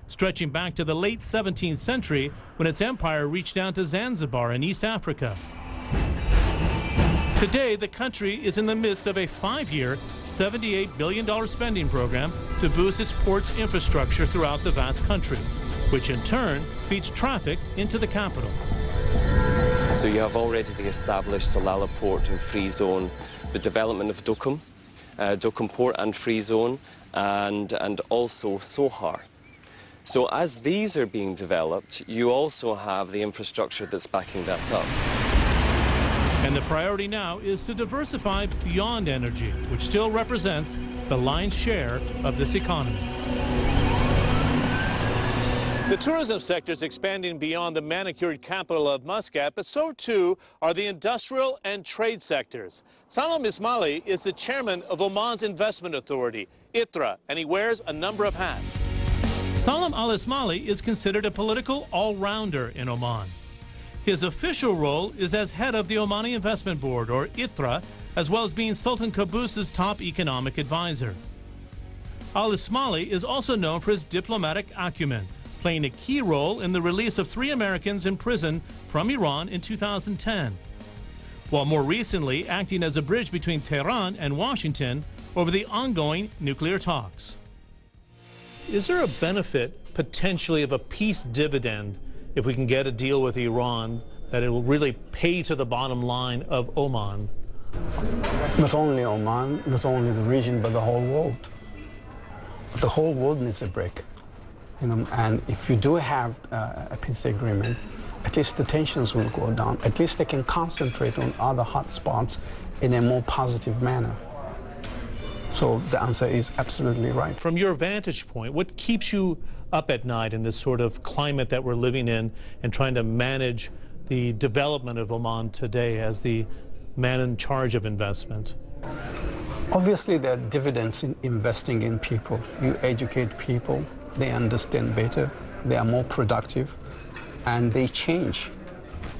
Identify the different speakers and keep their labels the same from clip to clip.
Speaker 1: stretching back to the late 17th century when its empire reached down to Zanzibar in East Africa. Today, the country is in the midst of a 5-year, $78 billion spending program to boost its ports infrastructure throughout the vast country, which in turn feeds traffic into the capital.
Speaker 2: So you have already the established Salalah port and free zone, the development of Duqm port and free zone, and also Sohar. So as these are being developed, you also have the infrastructure that's backing that up.
Speaker 1: And the priority now is to diversify beyond energy, which still represents the lion's share of this economy.
Speaker 3: The tourism sector is expanding beyond the manicured capital of Muscat, but so too are the industrial and trade sectors. Salam Ismaili is the chairman of Oman's investment authority, ITRA, and he wears a number of hats.
Speaker 1: Salam al-Ismaili is considered a political all-rounder in Oman. His official role is as head of the Omani Investment Board, or ITRA, as well as being Sultan Qaboos's top economic advisor. Al-Ismaili is also known for his diplomatic acumen, playing a key role in the release of 3 Americans in prison from Iran in 2010, while more recently acting as a bridge between Tehran and Washington over the ongoing nuclear talks. Is there a benefit, potentially, of a peace dividend if we can get a deal with Iran, that it will really pay to the bottom line of Oman?
Speaker 4: Not only Oman, not only the region, but the whole world. The whole world needs a break. And if you do have a peace agreement, at least the tensions will go down. At least they can concentrate on other hot spots in a more positive manner. So the answer is absolutely right.
Speaker 1: From your vantage point, what keeps you up at night in this sort of climate that we're living in and trying to manage the development of Oman today as the man in charge of investment?
Speaker 4: Obviously, there are dividends in investing in people. You educate people, they understand better, they are more productive, and they change,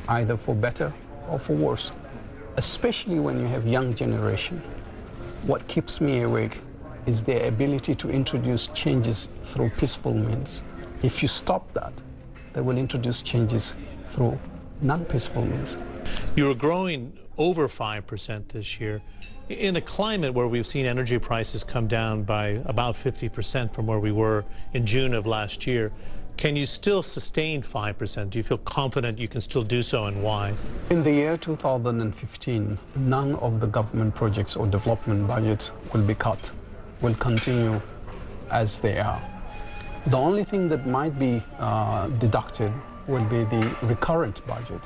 Speaker 4: either for better or for worse, especially when you have young generation. What keeps me awake is their ability to introduce changes through peaceful means. If you stop that, they will introduce changes through non-peaceful means.
Speaker 1: You're growing over 5% this year in a climate where we've seen energy prices come down by about 50% from where we were in June of last year. Can you still sustain 5%? Do you feel confident you can still do so, and why?
Speaker 4: In the year 2015, none of the government projects or development budgets will be cut, will continue as they are. The only thing that might be deducted will be the recurrent budget,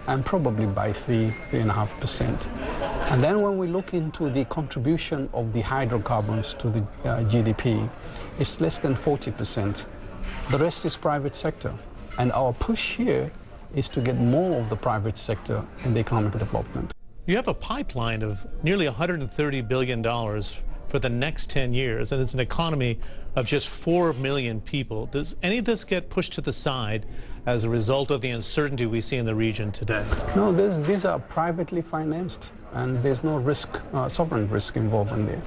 Speaker 4: and probably by 3.5%. And then when we look into the contribution of the hydrocarbons to the GDP, it's less than 40%. The rest is private sector. And our push here is to get more of the private sector in the economic development.
Speaker 1: You have a pipeline of nearly $130 billion for the next 10 years, and it's an economy of just 4 million people. Does any of this get pushed to the side as a result of the uncertainty we see in the region today?
Speaker 4: No, these are privately financed, and there's no risk, sovereign risk involved in there.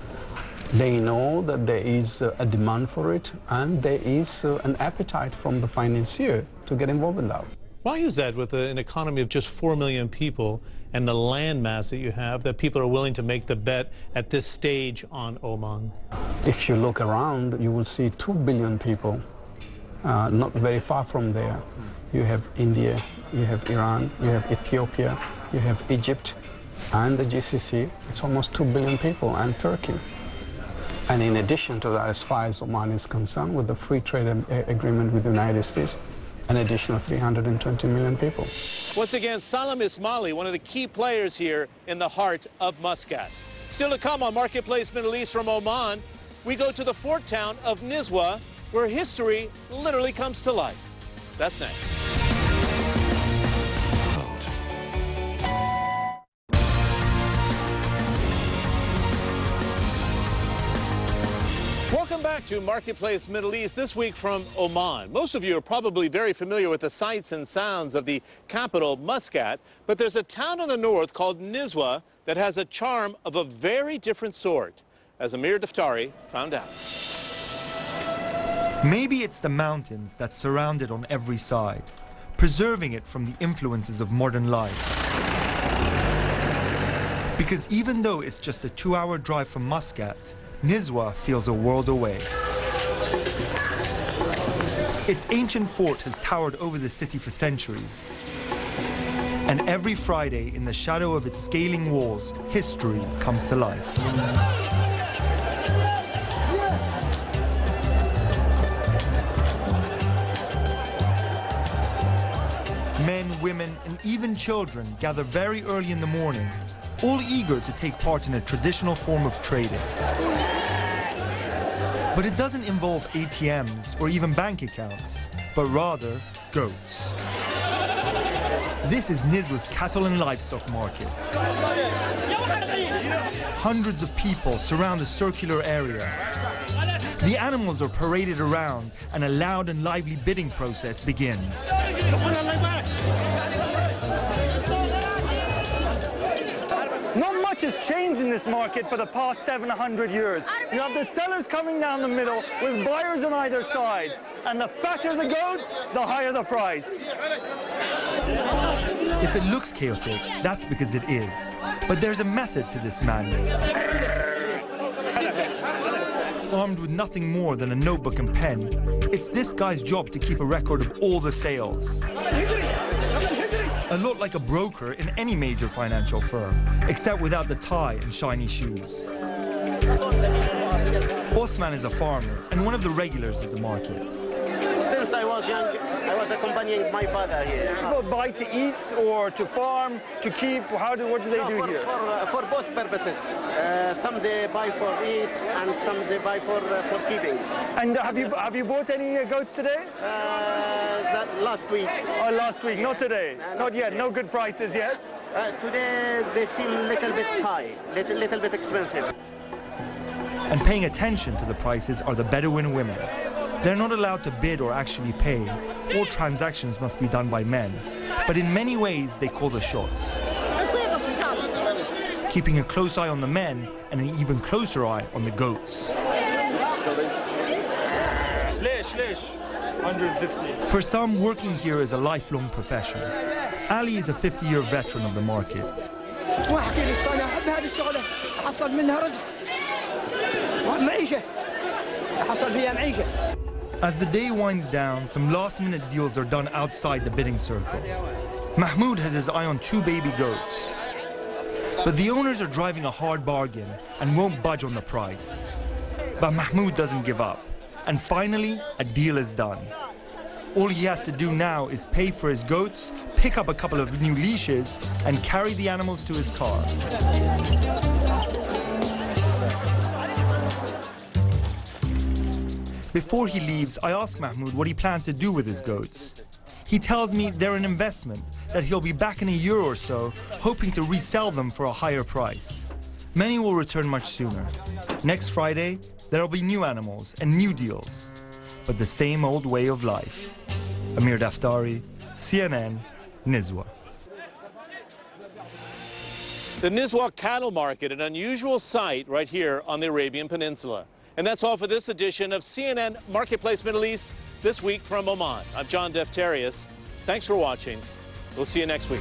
Speaker 4: They know that there is a demand for it, and there is an appetite from the financier to get involved in that.
Speaker 1: Why is that, with an economy of just 4 million people and the land mass that you have, that people are willing to make the bet at this stage on Oman?
Speaker 4: If you look around, you will see 2 billion people not very far from there. You have India, you have Iran, you have Ethiopia, you have Egypt, and the GCC. It's almost 2 billion people, and Turkey. And in addition to that, as far as Oman is concerned, with the free trade agreement with the United States, an additional 320 million people.
Speaker 3: Once again, Salam Ismaili, one of the key players here in the heart of Muscat. Still to come on Marketplace Middle East from Oman, we go to the fort town of Nizwa, where history literally comes to life. That's next. Welcome back to Marketplace Middle East, this week from Oman. Most of you are probably very familiar with the sights and sounds of the capital, Muscat, but there's a town in the north called Nizwa that has a charm of a very different sort, as Amir Daftari found out.
Speaker 5: Maybe it's the mountains that surround it on every side, preserving it from the influences of modern life. Because even though it's just a 2-hour drive from Muscat, Nizwa feels a world away. Its ancient fort has towered over the city for centuries. And every Friday, in the shadow of its scaling walls, history comes to life. Men, women, and even children gather very early in the morning, all eager to take part in a traditional form of trading. But it doesn't involve ATMs or even bank accounts, but rather goats. This is Nizwa's cattle and livestock market. Hundreds of people surround the circular area. The animals are paraded around and a loud and lively bidding process begins.
Speaker 6: Not much has changed in this market for the past 700 years. You have the sellers coming down the middle with buyers on either side. And the fatter the goats, the higher the price.
Speaker 5: If it looks chaotic, that's because it is. But there's a method to this madness. Armed with nothing more than a notebook and pen, it's this guy's job to keep a record of all the sales. A lot like a broker in any major financial firm, except without the tie and shiny shoes. Osman is a farmer and one of the regulars of the market.
Speaker 7: Since I was young, I was accompanying my father here.
Speaker 6: People buy to eat or to farm, to keep? What do they do here?
Speaker 7: For both purposes. Some they buy for eat and some they buy for keeping.
Speaker 6: And have you bought any goats today?
Speaker 7: Last week.
Speaker 6: Oh, last week, not today? Not yet, no good prices yet?
Speaker 7: Today they seem a little bit high, little bit expensive.
Speaker 5: And paying attention to the prices are the Bedouin women. They're not allowed to bid or actually pay. All transactions must be done by men. But in many ways, they call the shots. Keeping a close eye on the men and an even closer eye on the goats.
Speaker 6: 150.
Speaker 5: For some, working here is a lifelong profession. Ali is a 50-year veteran of the market. As the day winds down, some last-minute deals are done outside the bidding circle. Mahmoud has his eye on 2 baby goats. But the owners are driving a hard bargain and won't budge on the price. But Mahmoud doesn't give up. And finally, a deal is done. All he has to do now is pay for his goats, pick up a couple of new leashes, and carry the animals to his car. Before he leaves, I ask Mahmoud what he plans to do with his goats. He tells me they're an investment, that he'll be back in a year or so, hoping to resell them for a higher price. Many will return much sooner. Next Friday, there'll be new animals and new deals, but the same old way of life. Amir Daftari, CNN, Nizwa.
Speaker 3: The Nizwa cattle market, an unusual sight right here on the Arabian Peninsula. And that's all for this edition of CNN Marketplace Middle East, this week from Oman. I'm John Deftarius. Thanks for watching. We'll see you next week.